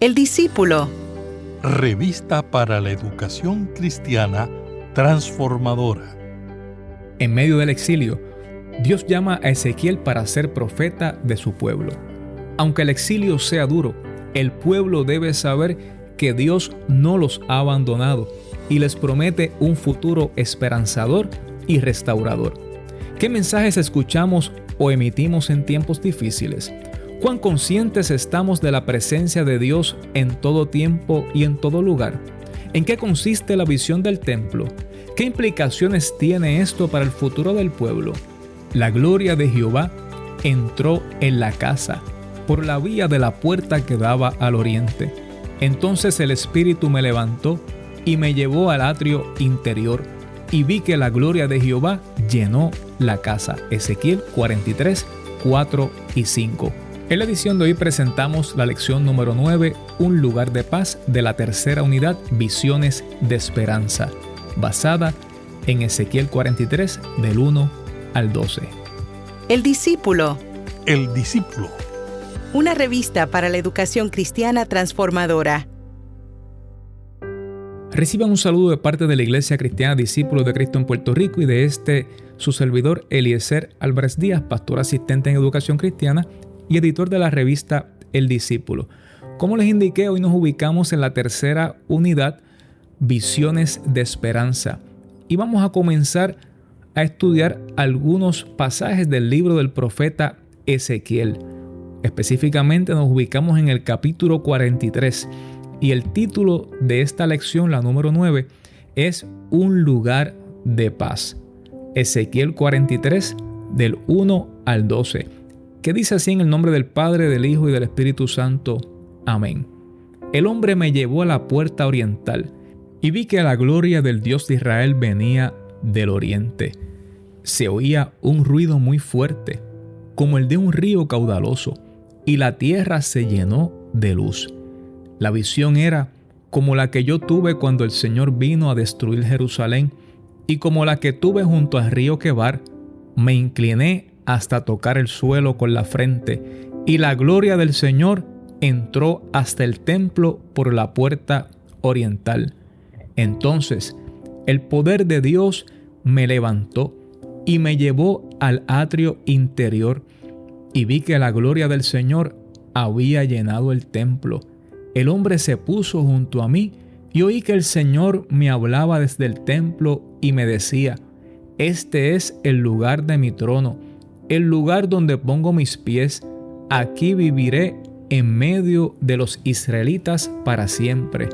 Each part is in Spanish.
El discípulo. Revista para la educación cristiana transformadora. En medio del exilio, Dios llama a Ezequiel para ser profeta de su pueblo. Aunque el exilio sea duro, el pueblo debe saber que Dios no los ha abandonado y les promete un futuro esperanzador y restaurador. ¿Qué mensajes escuchamos o emitimos en tiempos difíciles? ¿Cuán conscientes estamos de la presencia de Dios en todo tiempo y en todo lugar? ¿En qué consiste la visión del templo? ¿Qué implicaciones tiene esto para el futuro del pueblo? La gloria de Jehová entró en la casa por la vía de la puerta que daba al oriente. Entonces el Espíritu me levantó y me llevó al atrio interior y vi que la gloria de Jehová llenó la casa. Ezequiel 43, 4 y 5. En la edición de hoy presentamos la lección número 9, Un lugar de paz, de la tercera unidad, Visiones de Esperanza, basada en Ezequiel 43, del 1 al 12. El discípulo. El discípulo. Una revista para la educación cristiana transformadora. Reciban un saludo de parte de la Iglesia Cristiana Discípulos de Cristo en Puerto Rico y de su servidor Eliezer Álvarez Díaz, pastor asistente en educación cristiana y editor de la revista El Discípulo. Como les indiqué, hoy nos ubicamos en la tercera unidad, Visiones de Esperanza, y vamos a comenzar a estudiar algunos pasajes del libro del profeta Ezequiel. Específicamente nos ubicamos en el capítulo 43 y el título de esta lección, la número 9, es Un lugar de paz. Ezequiel 43 del 1 al 12, que dice así en el nombre del Padre, del Hijo y del Espíritu Santo. Amén. El hombre me llevó a la puerta oriental y vi que la gloria del Dios de Israel venía del oriente. Se oía un ruido muy fuerte, como el de un río caudaloso, y la tierra se llenó de luz. La visión era como la que yo tuve cuando el Señor vino a destruir Jerusalén, y como la que tuve junto al río Quebar. Me incliné hasta tocar el suelo con la frente, y la gloria del Señor entró hasta el templo por la puerta oriental. Entonces el poder de Dios me levantó y me llevó al atrio interior, y vi que la gloria del Señor había llenado el templo. El hombre se puso junto a mí y oí que el Señor me hablaba desde el templo y me decía: este es el lugar de mi trono, el lugar donde pongo mis pies. Aquí viviré en medio de los israelitas para siempre.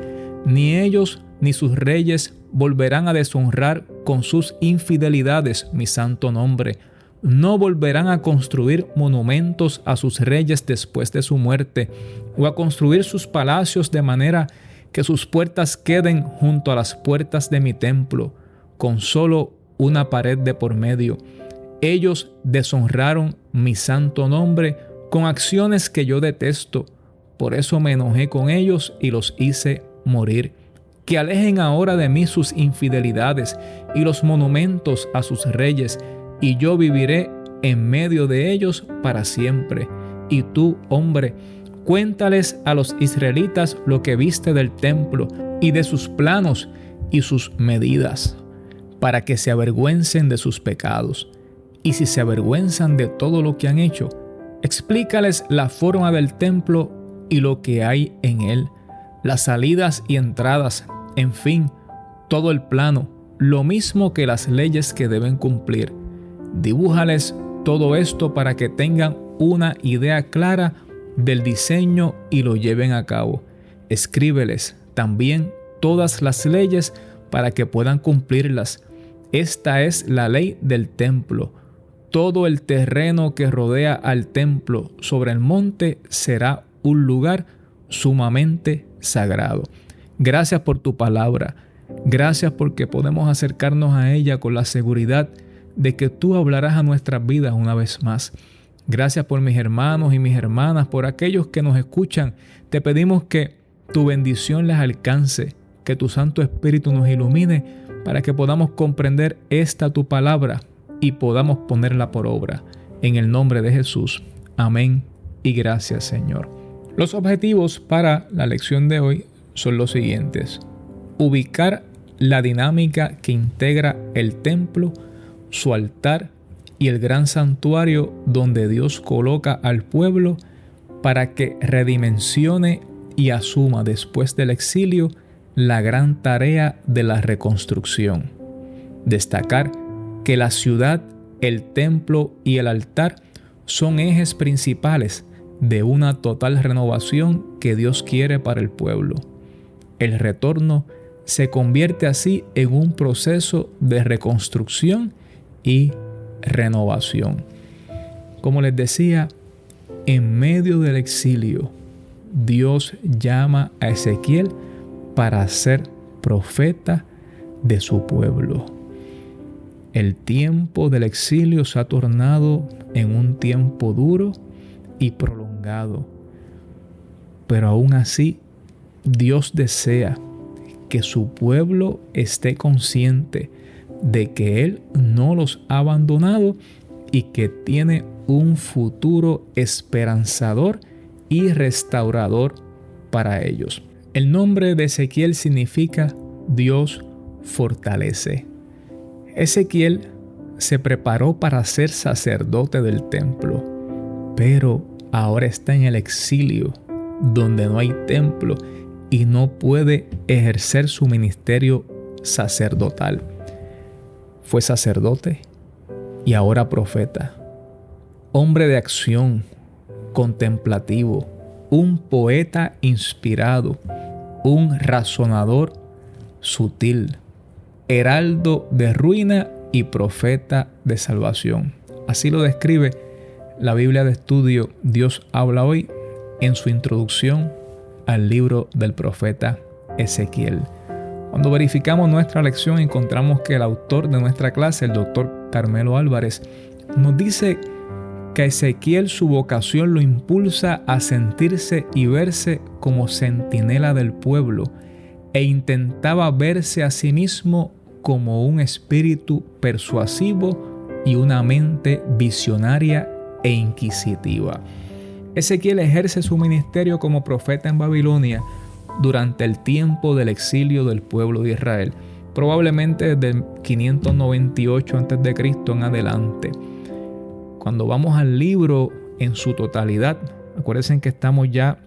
Ni ellos ni sus reyes volverán a deshonrar con sus infidelidades mi santo nombre. No volverán a construir monumentos a sus reyes después de su muerte, o a construir sus palacios de manera que sus puertas queden junto a las puertas de mi templo, con solo una pared de por medio. Ellos deshonraron mi santo nombre con acciones que yo detesto. Por eso me enojé con ellos y los hice morir. Que alejen ahora de mí sus infidelidades y los monumentos a sus reyes, y yo viviré en medio de ellos para siempre. Y tú, hombre, cuéntales a los israelitas lo que viste del templo y de sus planos y sus medidas, para que se avergüencen de sus pecados. Y si se avergüenzan de todo lo que han hecho, explícales la forma del templo y lo que hay en él, las salidas y entradas, en fin, todo el plano, lo mismo que las leyes que deben cumplir. Dibújales todo esto para que tengan una idea clara del diseño y lo lleven a cabo. Escríbeles también todas las leyes para que puedan cumplirlas. Esta es la ley del templo. Todo el terreno que rodea al templo sobre el monte será un lugar sumamente sagrado. Gracias por tu palabra. Gracias porque podemos acercarnos a ella con la seguridad de que tú hablarás a nuestras vidas una vez más. Gracias por mis hermanos y mis hermanas, por aquellos que nos escuchan. Te pedimos que tu bendición les alcance, que tu Santo Espíritu nos ilumine para que podamos comprender esta tu palabra y podamos ponerla por obra. En el nombre de Jesús. Amén y gracias, Señor. Los objetivos para la lección de hoy son los siguientes: ubicar la dinámica que integra el templo, su altar y el gran santuario donde Dios coloca al pueblo para que redimensione y asuma después del exilio la gran tarea de la reconstrucción. Destacar que la ciudad, el templo y el altar son ejes principales de una total renovación que Dios quiere para el pueblo. El retorno se convierte así en un proceso de reconstrucción y renovación. Como les decía, en medio del exilio, Dios llama a Ezequiel para ser profeta de su pueblo. El tiempo del exilio se ha tornado en un tiempo duro y prolongado, pero aún así Dios desea que su pueblo esté consciente de que Él no los ha abandonado y que tiene un futuro esperanzador y restaurador para ellos. El nombre de Ezequiel significa Dios fortalece. Ezequiel se preparó para ser sacerdote del templo, pero ahora está en el exilio, donde no hay templo y no puede ejercer su ministerio sacerdotal. Fue sacerdote y ahora profeta, hombre de acción, contemplativo, un poeta inspirado, un razonador sutil, heraldo de ruina y profeta de salvación. Así lo describe la Biblia de estudio Dios habla hoy en su introducción al libro del profeta Ezequiel. Cuando verificamos nuestra lección, encontramos que el autor de nuestra clase, el doctor Carmelo Álvarez, nos dice que a Ezequiel su vocación lo impulsa a sentirse y verse como centinela del pueblo e intentaba verse a sí mismo como un espíritu persuasivo y una mente visionaria e inquisitiva. Ezequiel ejerce su ministerio como profeta en Babilonia durante el tiempo del exilio del pueblo de Israel, probablemente desde el 598 a.C. en adelante. Cuando vamos al libro en su totalidad, acuérdense que estamos ya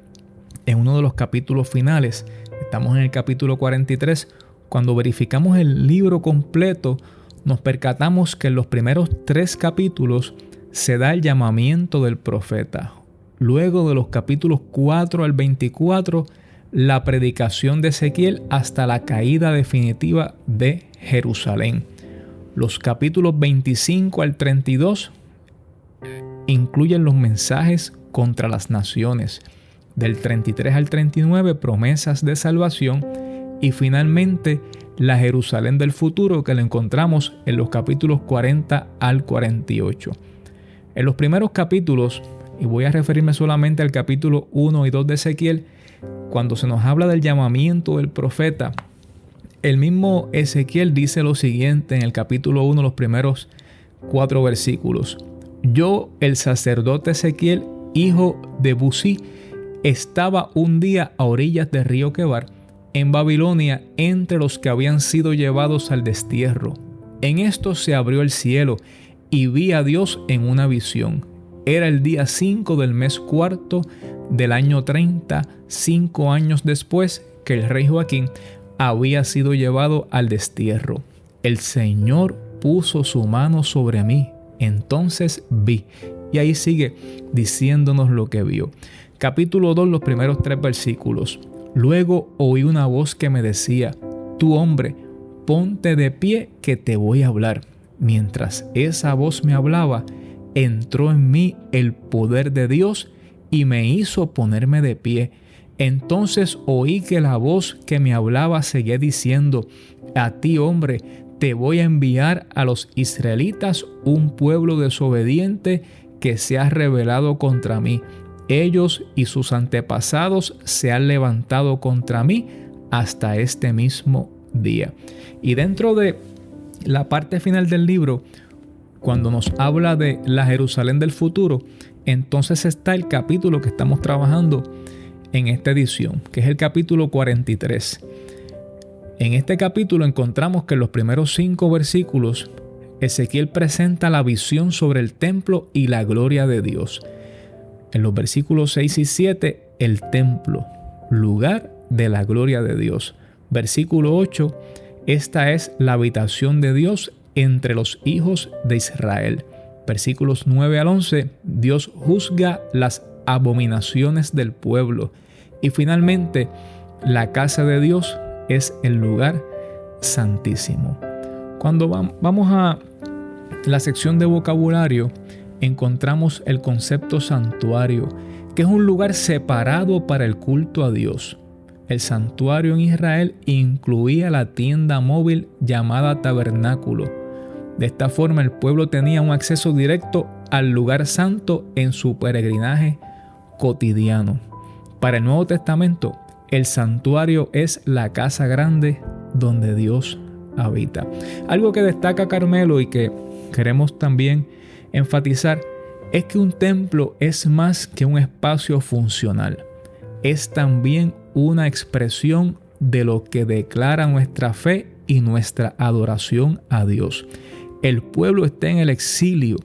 en uno de los capítulos finales, estamos en el capítulo 43. Cuando verificamos el libro completo, nos percatamos que en los primeros 3 capítulos se da el llamamiento del profeta. Luego de los capítulos 4 al 24, la predicación de Ezequiel hasta la caída definitiva de Jerusalén. Los capítulos 25 al 32 incluyen los mensajes contra las naciones. Del 33 al 39, promesas de salvación. Y finalmente, la Jerusalén del futuro, que lo encontramos en los capítulos 40 al 48. En los primeros capítulos, y voy a referirme solamente al capítulo 1 y 2 de Ezequiel, cuando se nos habla del llamamiento del profeta, el mismo Ezequiel dice lo siguiente en el capítulo 1, los primeros 4 versículos. Yo, el sacerdote Ezequiel, hijo de Busí, estaba un día a orillas del río Quebar, en Babilonia, entre los que habían sido llevados al destierro. En esto se abrió el cielo y vi a Dios en una visión. Era el día 5 del mes cuarto del año 30, 5 años después que el rey Joaquín había sido llevado al destierro. El Señor puso su mano sobre mí. Entonces vi. Y ahí sigue diciéndonos lo que vio. Capítulo 2, los primeros 3 versículos. Luego oí una voz que me decía: tú hombre, ponte de pie que te voy a hablar. Mientras esa voz me hablaba, entró en mí el poder de Dios y me hizo ponerme de pie. Entonces oí que la voz que me hablaba seguía diciendo: a ti hombre, te voy a enviar a los israelitas, un pueblo desobediente que se ha rebelado contra mí. Ellos y sus antepasados se han levantado contra mí hasta este mismo día. Y dentro de la parte final del libro, cuando nos habla de la Jerusalén del futuro, entonces está el capítulo que estamos trabajando en esta edición, que es el capítulo 43. En este capítulo encontramos que en los primeros 5 versículos Ezequiel presenta la visión sobre el templo y la gloria de Dios. En los versículos 6 y 7, el templo, lugar de la gloria de Dios. Versículo 8, esta es la habitación de Dios entre los hijos de Israel. Versículos 9 al 11, Dios juzga las abominaciones del pueblo. Y finalmente, la casa de Dios es el lugar santísimo. Cuando vamos a la sección de vocabulario, encontramos el concepto santuario, que es un lugar separado para el culto a Dios. El santuario en Israel incluía la tienda móvil llamada tabernáculo. De esta forma, el pueblo tenía un acceso directo al lugar santo en su peregrinaje cotidiano. Para el Nuevo Testamento, el santuario es la casa grande donde Dios habita. Algo que destaca Carmelo y que queremos también enfatizar es que un templo es más que un espacio funcional. Es también una expresión de lo que declara nuestra fe y nuestra adoración a Dios. El pueblo está en el exilio.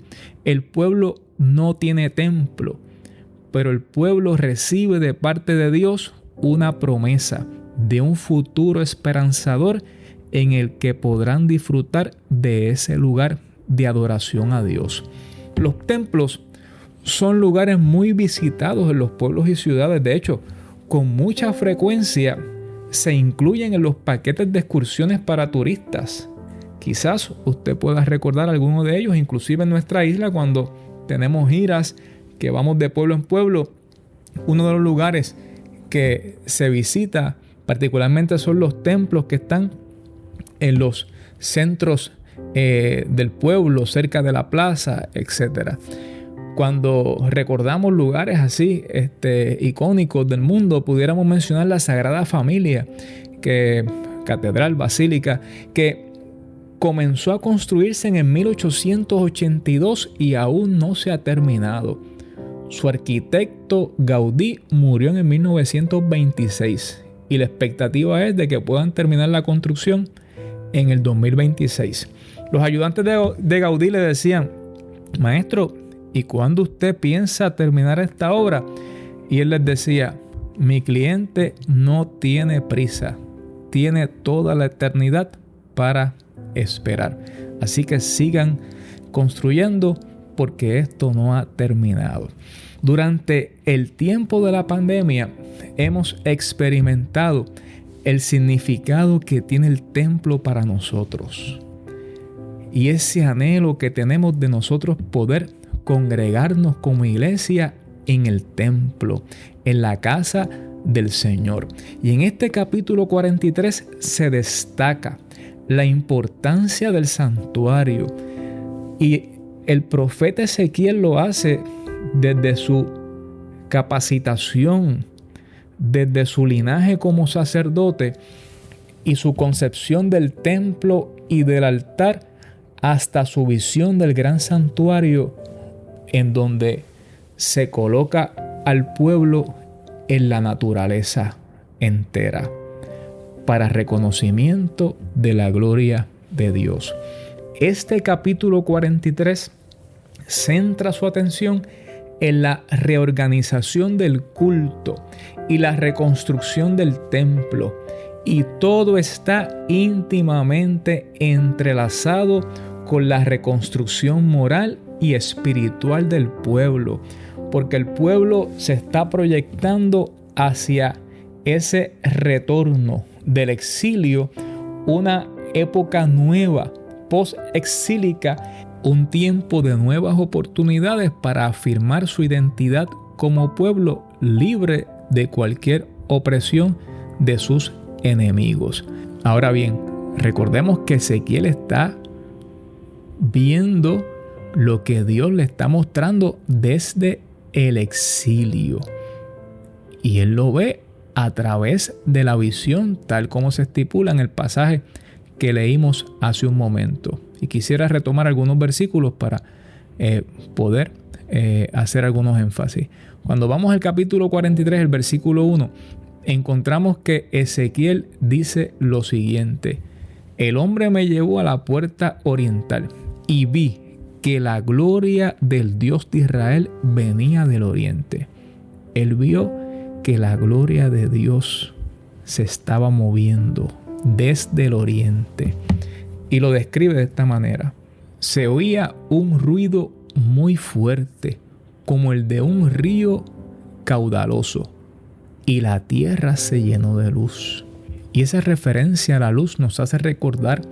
El pueblo no tiene templo, pero el pueblo recibe de parte de Dios una promesa de un futuro esperanzador en el que podrán disfrutar de ese lugar de adoración a Dios. Los templos son lugares muy visitados en los pueblos y ciudades. De hecho, con mucha frecuencia se incluyen en los paquetes de excursiones para turistas. Quizás usted pueda recordar alguno de ellos, inclusive en nuestra isla, cuando tenemos giras que vamos de pueblo en pueblo. Uno de los lugares que se visita particularmente son los templos que están en los centros del pueblo, cerca de la plaza, etc. Cuando recordamos lugares así icónicos del mundo, pudiéramos mencionar la Sagrada Familia, catedral, basílica, que comenzó a construirse en el 1882 y aún no se ha terminado. Su arquitecto Gaudí murió en el 1926 y la expectativa es de que puedan terminar la construcción en el 2026. Los ayudantes de Gaudí le decían: maestro, ¿y cuándo usted piensa terminar esta obra? Y él les decía: mi cliente no tiene prisa, tiene toda la eternidad para esperar. Así que sigan construyendo porque esto no ha terminado. Durante el tiempo de la pandemia hemos experimentado el significado que tiene el templo para nosotros y ese anhelo que tenemos de nosotros poder congregarnos como iglesia en el templo, en la casa del Señor. Y en este capítulo 43 se destaca la importancia del santuario, y el profeta Ezequiel lo hace desde su capacitación, desde su linaje como sacerdote y su concepción del templo y del altar, hasta su visión del gran santuario, en donde se coloca al pueblo en la naturaleza entera para reconocimiento de la gloria de Dios. Este capítulo 43 centra su atención en la reorganización del culto y la reconstrucción del templo, y todo está íntimamente entrelazado con la reconstrucción moral y espiritual del pueblo, porque el pueblo se está proyectando hacia ese retorno del exilio, una época nueva, post-exílica, un tiempo de nuevas oportunidades para afirmar su identidad como pueblo libre de cualquier opresión de sus enemigos. Ahora bien, recordemos que Ezequiel está viendo lo que Dios le está mostrando desde el exilio, y él lo ve a través de la visión, tal como se estipula en el pasaje que leímos hace un momento. Y quisiera retomar algunos versículos para poder hacer algunos énfasis. Cuando vamos al capítulo 43, el versículo 1, encontramos que Ezequiel dice lo siguiente: el hombre me llevó a la puerta oriental y vi que la gloria del Dios de Israel venía del oriente. Él vio que la gloria de Dios se estaba moviendo desde el oriente y lo describe de esta manera: se oía un ruido muy fuerte como el de un río caudaloso y la tierra se llenó de luz. Y esa referencia a la luz nos hace recordar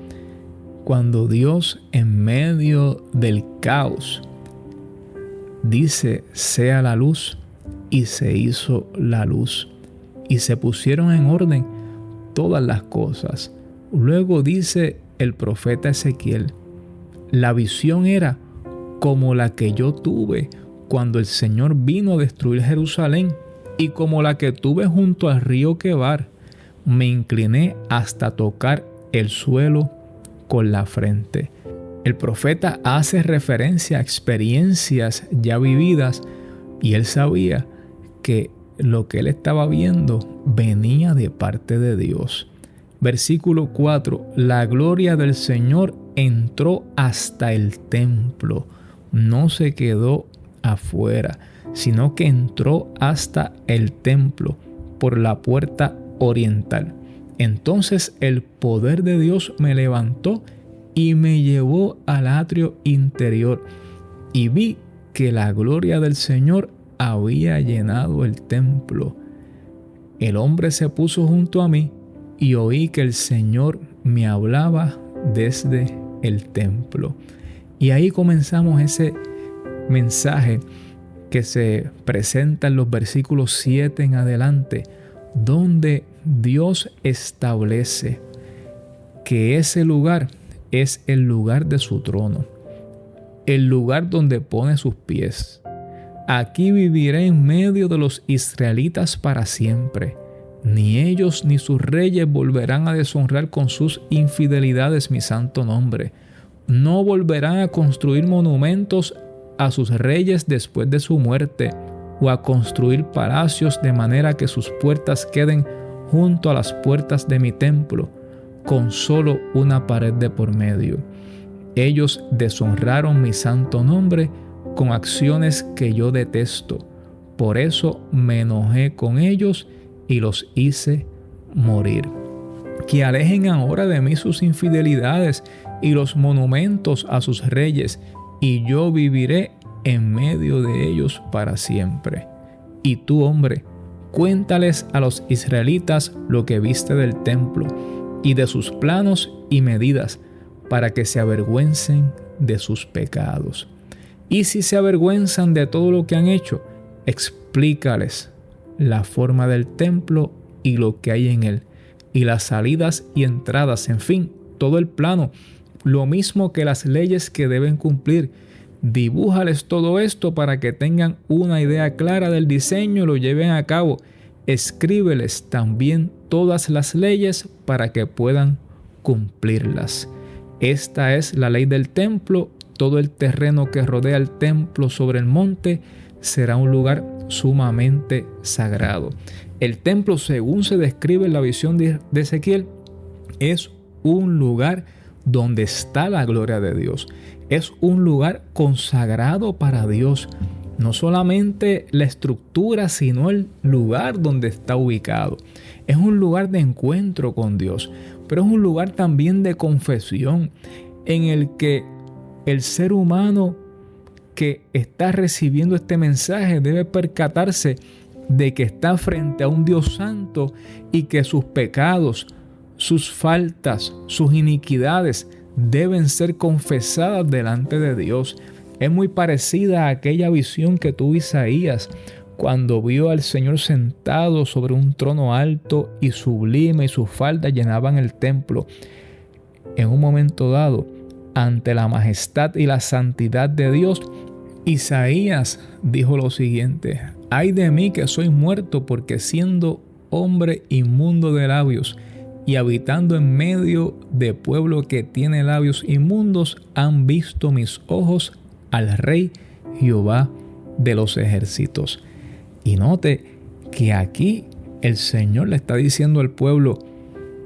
cuando Dios, en medio del caos, dice: sea la luz, y se hizo la luz, y se pusieron en orden todas las cosas. Luego dice el profeta Ezequiel: la visión era como la que yo tuve cuando el Señor vino a destruir Jerusalén, y como la que tuve junto al río Quebar. Me incliné hasta tocar el suelo con la frente. El profeta hace referencia a experiencias ya vividas, y él sabía que lo que él estaba viendo venía de parte de Dios. Versículo 4: la gloria del Señor entró hasta el templo. No se quedó afuera, sino que entró hasta el templo por la puerta oriental. Entonces el poder de Dios me levantó y me llevó al atrio interior, y vi que la gloria del Señor había llenado el templo. El hombre se puso junto a mí y oí que el Señor me hablaba desde el templo. Y ahí comenzamos ese mensaje que se presenta en los versículos 7 en adelante, donde Dios establece que ese lugar es el lugar de su trono, el lugar donde pone sus pies. Aquí viviré en medio de los israelitas para siempre. Ni ellos ni sus reyes volverán a deshonrar con sus infidelidades mi santo nombre. No volverán a construir monumentos a sus reyes después de su muerte, o a construir palacios de manera que sus puertas queden junto a las puertas de mi templo, con solo una pared de por medio. Ellos deshonraron mi santo nombre con acciones que yo detesto. Por eso me enojé con ellos y los hice morir. Que alejen ahora de mí sus infidelidades y los monumentos a sus reyes, y yo viviré en medio de ellos para siempre. Y tú, hombre, cuéntales a los israelitas lo que viste del templo y de sus planos y medidas, para que se avergüencen de sus pecados. Y si se avergüenzan de todo lo que han hecho, explícales la forma del templo y lo que hay en él, y las salidas y entradas, en fin, todo el plano, lo mismo que las leyes que deben cumplir. Dibújales todo esto para que tengan una idea clara del diseño y lo lleven a cabo. Escríbeles también todas las leyes para que puedan cumplirlas. Esta es la ley del templo. Todo el terreno que rodea el templo sobre el monte será un lugar sumamente sagrado. El templo, según se describe en la visión de Ezequiel, es un lugar donde está la gloria de Dios. Es un lugar consagrado para Dios. No solamente la estructura, sino el lugar donde está ubicado. Es un lugar de encuentro con Dios, pero es un lugar también de confesión, en el que el ser humano que está recibiendo este mensaje debe percatarse de que está frente a un Dios santo y que sus pecados, sus faltas, sus iniquidades deben ser confesadas delante de Dios. Es muy parecida a aquella visión que tuvo Isaías cuando vio al Señor sentado sobre un trono alto y sublime, y sus faldas llenaban el templo. En un momento dado, ante la majestad y la santidad de Dios, Isaías dijo lo siguiente: «Ay de mí que soy muerto, porque siendo hombre inmundo de labios y habitando en medio de pueblo que tiene labios inmundos, han visto mis ojos al Rey Jehová de los ejércitos. Y note que aquí el Señor le está diciendo al pueblo,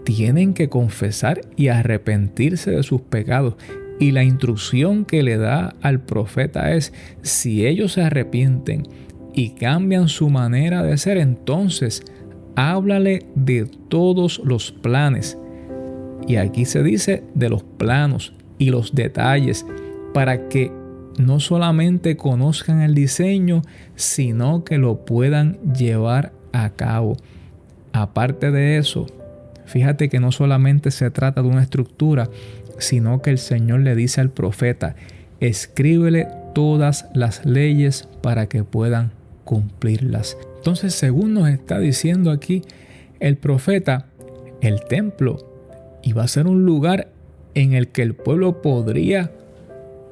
tienen que confesar y arrepentirse de sus pecados. Y la instrucción que le da al profeta es, si ellos se arrepienten y cambian su manera de ser, entonces háblale de todos los planes. Y aquí se dice de los planos y los detalles, para que no solamente conozcan el diseño, sino que lo puedan llevar a cabo. Aparte de eso, fíjate que no solamente se trata de una estructura, sino que el Señor le dice al profeta, escríbele todas las leyes para que puedan cumplirlas. Entonces, según nos está diciendo aquí el profeta, el templo iba a ser un lugar en el que el pueblo podría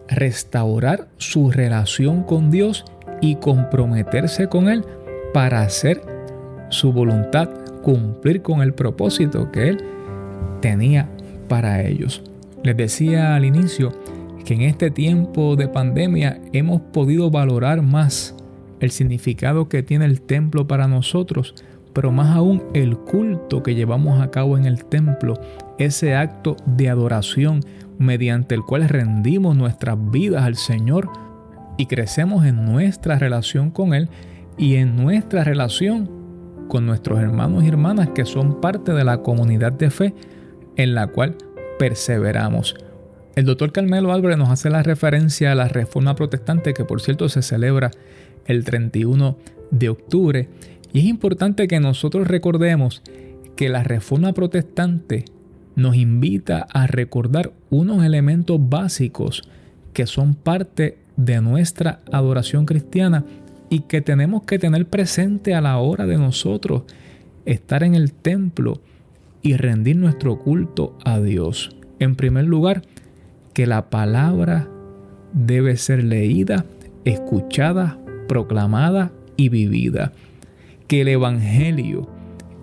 restaurar su relación con Dios y comprometerse con Él para hacer su voluntad, cumplir con el propósito que Él tenía para ellos. Les decía al inicio que en este tiempo de pandemia hemos podido valorar más el significado que tiene el templo para nosotros, pero más aún el culto que llevamos a cabo en el templo, ese acto de adoración mediante el cual rendimos nuestras vidas al Señor y crecemos en nuestra relación con Él y en nuestra relación con nuestros hermanos y hermanas que son parte de la comunidad de fe en la cual perseveramos. El doctor Carmelo Álvarez nos hace la referencia a la Reforma Protestante, que por cierto se celebra el 31 de octubre. Y es importante que nosotros recordemos que la Reforma Protestante nos invita a recordar unos elementos básicos que son parte de nuestra adoración cristiana y que tenemos que tener presente a la hora de nosotros estar en el templo y rendir nuestro culto a Dios. En primer lugar, que la palabra debe ser leída, escuchada, proclamada y vivida. Que el Evangelio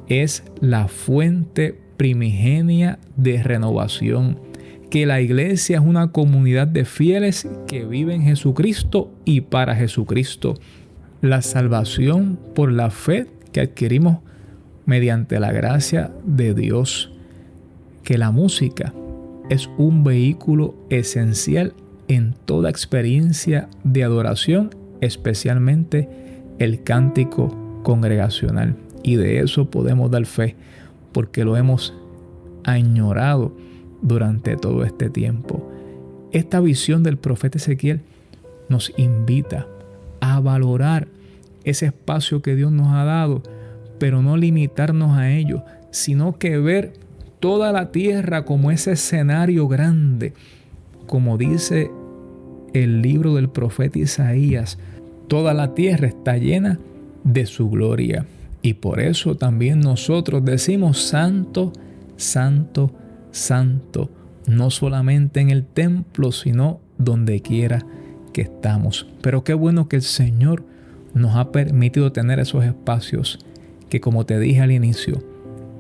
es la fuente primigenia de renovación. Que la iglesia es una comunidad de fieles que viven en Jesucristo y para Jesucristo. La salvación por la fe que adquirimos mediante la gracia de Dios. Que la música es un vehículo esencial en toda experiencia de adoración, especialmente el cántico congregacional. Y de eso podemos dar fe porque lo hemos añorado durante todo este tiempo. Esta visión del profeta Ezequiel nos invita a valorar ese espacio que Dios nos ha dado, pero no limitarnos a ello, sino que ver toda la tierra como ese escenario grande. Como dice el libro del profeta Isaías, toda la tierra está llena de su gloria. Y por eso también nosotros decimos santo, santo, santo, no solamente en el templo, sino donde quiera que estamos. Pero qué bueno que el Señor nos ha permitido tener esos espacios que, como te dije al inicio,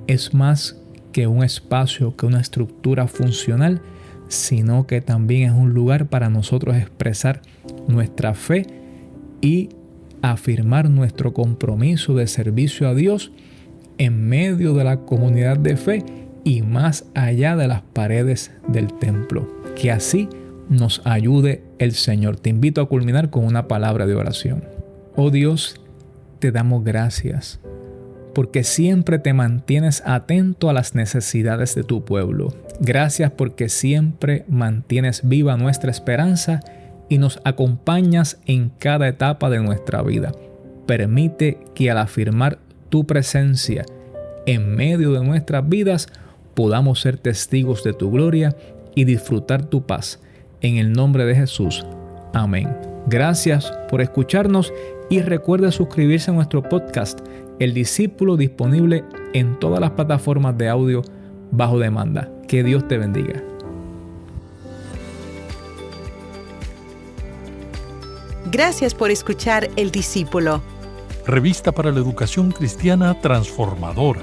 es más que un espacio, que una estructura funcional, sino que también es un lugar para nosotros expresar nuestra fe y afirmar nuestro compromiso de servicio a Dios en medio de la comunidad de fe y más allá de las paredes del templo. Que así nos ayude el Señor. Te invito a culminar con una palabra de oración. Oh Dios, te damos gracias porque siempre te mantienes atento a las necesidades de tu pueblo. Gracias porque siempre mantienes viva nuestra esperanza y nos acompañas en cada etapa de nuestra vida. Permite que al afirmar tu presencia en medio de nuestras vidas podamos ser testigos de tu gloria y disfrutar tu paz. En el nombre de Jesús. Amén. Gracias por escucharnos y recuerda suscribirse a nuestro podcast, El Discípulo, disponible en todas las plataformas de audio bajo demanda. Que Dios te bendiga. Gracias por escuchar El Discípulo. Revista para la educación cristiana transformadora.